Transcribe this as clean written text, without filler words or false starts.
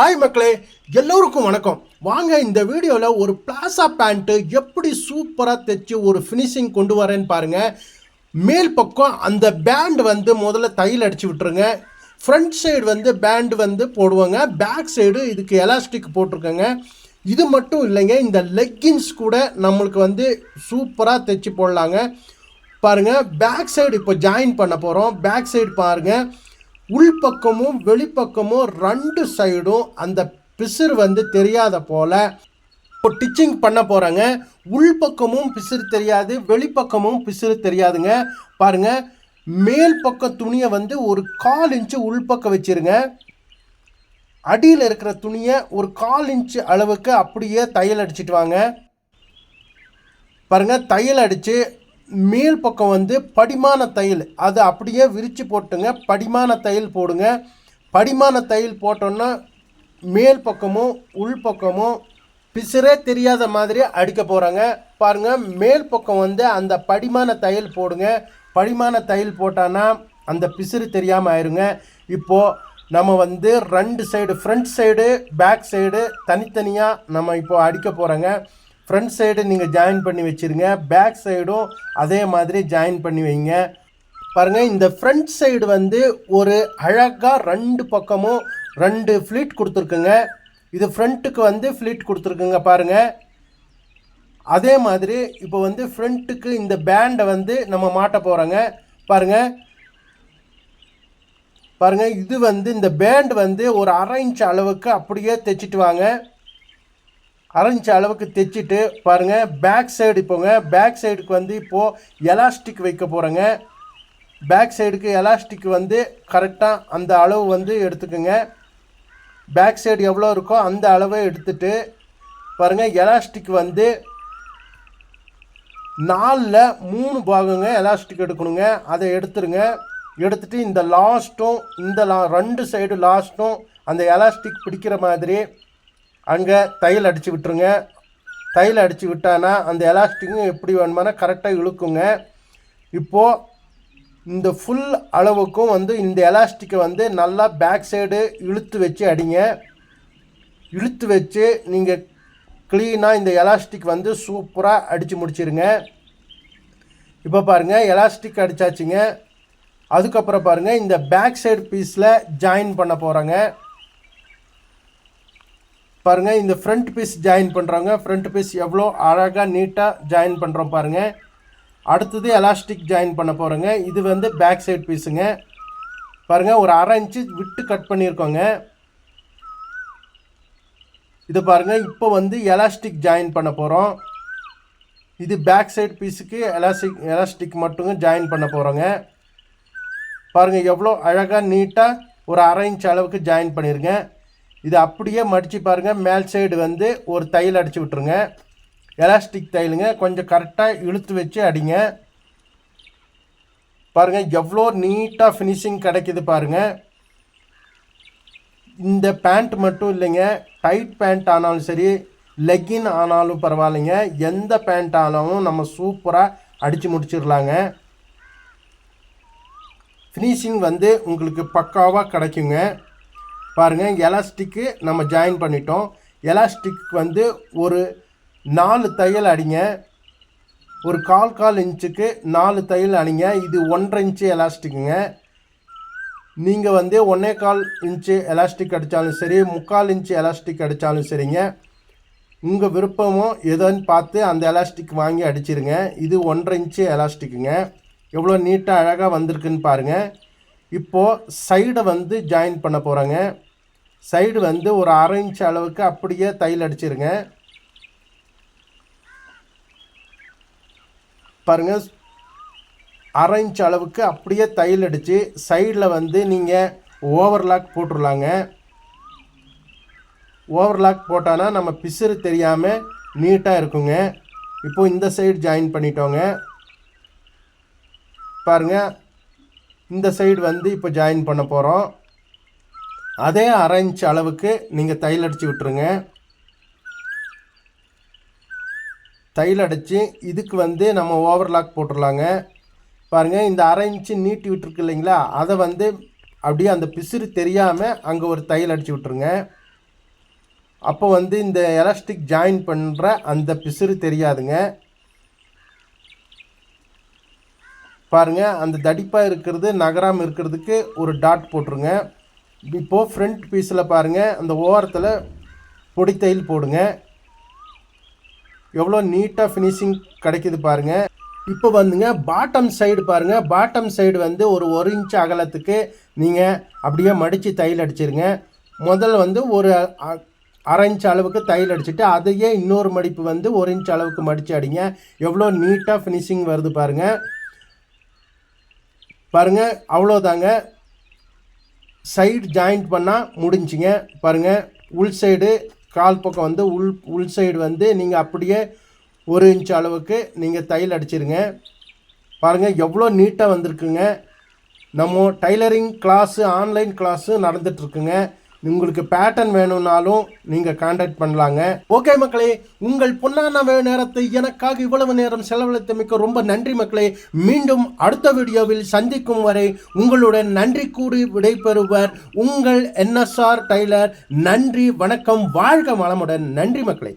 Hi மக்களே, எல்லோருக்கும் வணக்கம். வாங்க இந்த வீடியோவில் ஒரு பிளாசா பேண்ட்டு எப்படி சூப்பராக தைச்சி ஒரு ஃபினிஷிங் கொண்டு வரேன்னு பாருங்கள். மேல் பக்கம் அந்த பேண்ட் முதல்ல தையல் அடித்து விட்டுருங்க. ஃப்ரண்ட் சைடு பேண்டு போடுவாங்க. பேக் சைடு இதுக்கு எலாஸ்டிக் போட்டிருக்கேங்க. இது மட்டும் இல்லைங்க, இந்த லெக்கின்ஸ் கூட நம்மளுக்கு சூப்பராக தைச்சி போடலாங்க. பாருங்கள், பேக் சைடு இப்போ ஜாயின் பண்ண போகிறோம். பேக் சைடு பாருங்கள், உள்பக்கமும் வெளிப்பக்கமும் ரெண்டு சைடும் அந்த பிசிறு தெரியாத போல் இப்போ டிச்சிங் பண்ண போகிறாங்க. உள்பக்கமும் பிசிறு தெரியாது, வெளிப்பக்கமும் பிசிறு தெரியாதுங்க. பாருங்கள், மேல் பக்க துணியை ஒரு 1/4 இன்ச்சு உள்பக்கம் வச்சுருங்க. அடியில் இருக்கிற துணியை ஒரு 1/4 இன்ச்சு அளவுக்கு அப்படியே தையல் அடிச்சிட்டு வாங்க. பாருங்கள், தையல் அடித்து மேல் பக்கம் படிமான தையல் அது அப்படியே விரித்து போட்டுங்க. படிமான தையல் போடுங்க. படிமான தையல் போட்டோன்னா மேல் பக்கமும் உள்பக்கமும் பிசிறே தெரியாத மாதிரி அடிக்க போகிறாங்க. பாருங்கள், மேல் பக்கம் அந்த படிமான தையல் போடுங்க. படிமான தையல் போட்டான்னா அந்த பிசிறு தெரியாமல் ஆயிருங்க. இப்போது நம்ம ரெண்டு side, front side back side தனித்தனியாக நம்ம இப்போ அடிக்க போகிறோங்க. ஃப்ரண்ட் சைடு நீங்கள் ஜாயின் பண்ணி வச்சுருங்க. பேக் சைடும் அதே மாதிரி ஜாயின் பண்ணி வைங்க. பாருங்கள், இந்த ஃப்ரண்ட் சைடு ஒரு அழகாக ரெண்டு பக்கமும் 2 ஃப்ளீட் கொடுத்துருக்குங்க. இது ஃப்ரண்ட்டுக்கு ஃப்ளீட் கொடுத்துருக்குங்க. பாருங்கள், அதே மாதிரி இப்போ ஃப்ரண்ட்டுக்கு இந்த பேண்டை நம்ம மாட்ட போகிறோங்க. பாருங்கள் பாருங்கள், இது இந்த பேண்டு ஒரு 1/2 இன்ச் அளவுக்கு அப்படியே தைச்சிட்டு வாங்க. 1/2 இன்ச் அளவுக்கு தைச்சிட்டு பாருங்கள், பேக் சைடு இப்போங்க பேக் சைடுக்கு இப்போது எலாஸ்டிக் வைக்க போகிறேங்க. பேக் சைடுக்கு எலாஸ்டிக் கரெக்டாக அந்த அளவு எடுத்துக்கோங்க. பேக் சைடு எவ்வளோ இருக்கோ அந்த அளவை எடுத்துட்டு பாருங்கள், எலாஸ்டிக் 4ல் 3 பாகங்க எலாஸ்டிக் எடுக்கணுங்க. அதை எடுத்துருங்க. எடுத்துகிட்டு இந்த லாஸ்ட்டும் இந்த ரெண்டு சைடு லாஸ்ட்டும் அந்த எலாஸ்டிக் பிடிக்கிற மாதிரி அங்கே தையல் அடித்து விட்டுருங்க. தையல் அடித்து விட்டானா அந்த எலாஸ்டிக்கும் எப்படி வேணுமானா கரெக்டாக இழுக்குங்க. இப்போது இந்த ஃபுல் அளவுக்கும் இந்த எலாஸ்டிக்கை நல்லா பேக் சைடு இழுத்து வச்சு அடிங்க. இழுத்து வச்சு நீங்கள் க்ளீனாக இந்த எலாஸ்டிக் சூப்பராக அடித்து முடிச்சிருங்க. இப்போ பாருங்கள், எலாஸ்டிக் அடித்தாச்சுங்க. அதுக்கப்புறம் பாருங்கள், இந்த பேக் சைடு பீஸில் ஜாயின் பண்ண போகிறாங்க. பாருங்கள், இந்த ஃப்ரண்ட் பீஸ் ஜாயின் பண்ணுறாங்க. ஃப்ரண்ட் பீஸ் எவ்வளோ அழகாக நீட்டாக ஜாயின் பண்ணுறோம் பாருங்கள். அடுத்தது எலாஸ்டிக் ஜாயின் பண்ண போகிறோங்க. இது பேக் சைடு பீஸுங்க. பாருங்கள், ஒரு 1/2 இன்ச்சு விட்டு கட் பண்ணியிருக்கோங்க. இது பாருங்கள், இப்போ எலாஸ்டிக் ஜாயின் பண்ண போகிறோம். இது பேக் சைடு பீஸுக்கு எலாஸ்டிக் மட்டுங்க ஜாயின் பண்ண போகிறோங்க. பாருங்கள், எவ்வளோ அழகாக நீட்டாக ஒரு 1/2 இன்ச் அளவுக்கு ஜாயின் பண்ணிடுங்க. இது அப்படியே மடித்து பாருங்கள், மேல் சைடு ஒரு தையல் அடித்து விட்டுருங்க. எலாஸ்டிக் தையலுங்க, கொஞ்சம் கரெக்டாக இழுத்து வச்சு அடிங்க. பாருங்கள், எவ்வளோ நீட்டாக ஃபினிஷிங் கிடைக்கிது பாருங்கள். இந்த பேண்ட் மட்டும் இல்லைங்க, டைட் பேண்ட் ஆனாலும் சரி, லெக்கின் ஆனாலும் பரவாயில்லைங்க, எந்த பேண்ட் ஆனாலும் நம்ம சூப்பராக அடித்து முடிச்சிடலாங்க. ஃபினிஷிங் உங்களுக்கு பக்காவாக கிடைக்குங்க. பாருங்கள், எலாஸ்டிக்கு நம்ம ஜாயின் பண்ணிட்டோம். எலாஸ்டிக்கு ஒரு 4 தையல் அடிங்க. ஒரு 1/4 இன்ச்சுக்கு 4 தையல் அடிங்க. இது 1/2 இன்ச்சு எலாஸ்டிக்குங்க. நீங்கள் 1/4 இன்ச்சு எலாஸ்டிக் அடித்தாலும் சரி, 3/4 இன்ச்சு எலாஸ்டிக் அடித்தாலும் சரிங்க. உங்கள் விருப்பமோ எதுன்னு பார்த்து அந்த எலாஸ்டிக் வாங்கி அடிச்சிருங்க. இது 1/2 இன்ச்சு எலாஸ்டிக்குங்க. எவ்வளோ நீட்டாக அழகாக வந்திருக்குன்னு பாருங்கள். இப்போது சைடை ஜாயின் பண்ண போகிறாங்க. சைடு ஒரு 1/2 இன்ச் அளவுக்கு அப்படியே தையல் அடிச்சிருங்க. பாருங்கள், 1/2 இன்ச் அளவுக்கு அப்படியே தையல் அடித்து சைடில் நீங்கள் ஓவர்லாக் போட்டுடலாங்க. ஓவர்லாக் போட்டானா நம்ம பிசிறு தெரியாமல் நீட்டாக இருக்குங்க. இப்போது இந்த சைடு ஜாயின் பண்ணிட்டோங்க. பாருங்கள், இந்த சைடு இப்போ ஜாயின் பண்ண போகிறோம். அதே 1/2 இன்ச் அளவுக்கு நீங்கள் தையல் அடித்து விட்டுருங்க. தையல் அடித்து இதுக்கு நம்ம ஓவர்லாக் போட்டுடலாங்க. பாருங்கள், இந்த 1/2 இன்ச்சு நீட்டி விட்டுருக்கு இல்லைங்களா, அதை அப்படியே அந்த பிசிறு தெரியாமல் அங்கே ஒரு தையல் அடித்து விட்டுருங்க. அப்போ வந்து இந்த எலாஸ்டிக் ஜாயின் பண்ணுற அந்த பிசுறு தெரியாதுங்க. பாருங்கள், அந்த தடிப்பாக இருக்கிறது நகராமல் இருக்கிறதுக்கு ஒரு டாட் போட்டுருங்க. இப்போது ஃப்ரண்ட் பீஸில் பாருங்கள், அந்த ஓரத்தில் பொடி தையல் போடுங்க. எவ்வளோ நீட்டாக ஃபினிஷிங் கிடைக்கிது பாருங்கள். இப்போ வந்துங்க பாட்டம் சைடு பாருங்கள். பாட்டம் சைடு வந்து ஒரு 1 இன்ச் அகலத்துக்கு நீங்கள் அப்படியே மடித்து தையல் அடிச்சிருங்க. முதல்ல வந்து ஒரு 1/2 இன்ச் அளவுக்கு தையல் அடிச்சுட்டு அதையே இன்னொரு மடிப்பு வந்து 1 இன்ச் அளவுக்கு மடித்து அடிங்க. எவ்வளோ நீட்டாக ஃபினிஷிங் வருது பாருங்கள். பாருங்கள், அவ்வளோதாங்க. சைடு ஜாயிண்ட் பண்ணால் முடிஞ்சிங்க. பாருங்கள், உள் சைடு கால் பக்கம் வந்து உள் சைடு வந்து நீங்கள் அப்படியே 1 இன்ச் அளவுக்கு நீங்கள் தையல் அடிச்சிருங்க. பாருங்கள், எவ்வளோ நீட்டாக வந்திருக்குங்க. நம்ம டைலரிங் கிளாஸு ஆன்லைன் கிளாஸு நடந்துகிட்ருக்குங்க. உங்களுக்கு பேட்டர்ன் வேணும்னாலும் நீங்கள் கான்டாக்ட் பண்ணலாங்க. ஓகே மக்களே, உங்கள் பொன்னான நேரத்தை எனக்காக இவ்வளவு நேரம் செலவழித்தமைக்கு ரொம்ப நன்றி மக்களே. மீண்டும் அடுத்த வீடியோவில் சந்திக்கும் வரை உங்களுடன் நன்றி கூறி விடைபெறுவர் உங்கள் NSR டைலர். நன்றி, வணக்கம், வாழ்க வளமுடன். நன்றி மக்களே.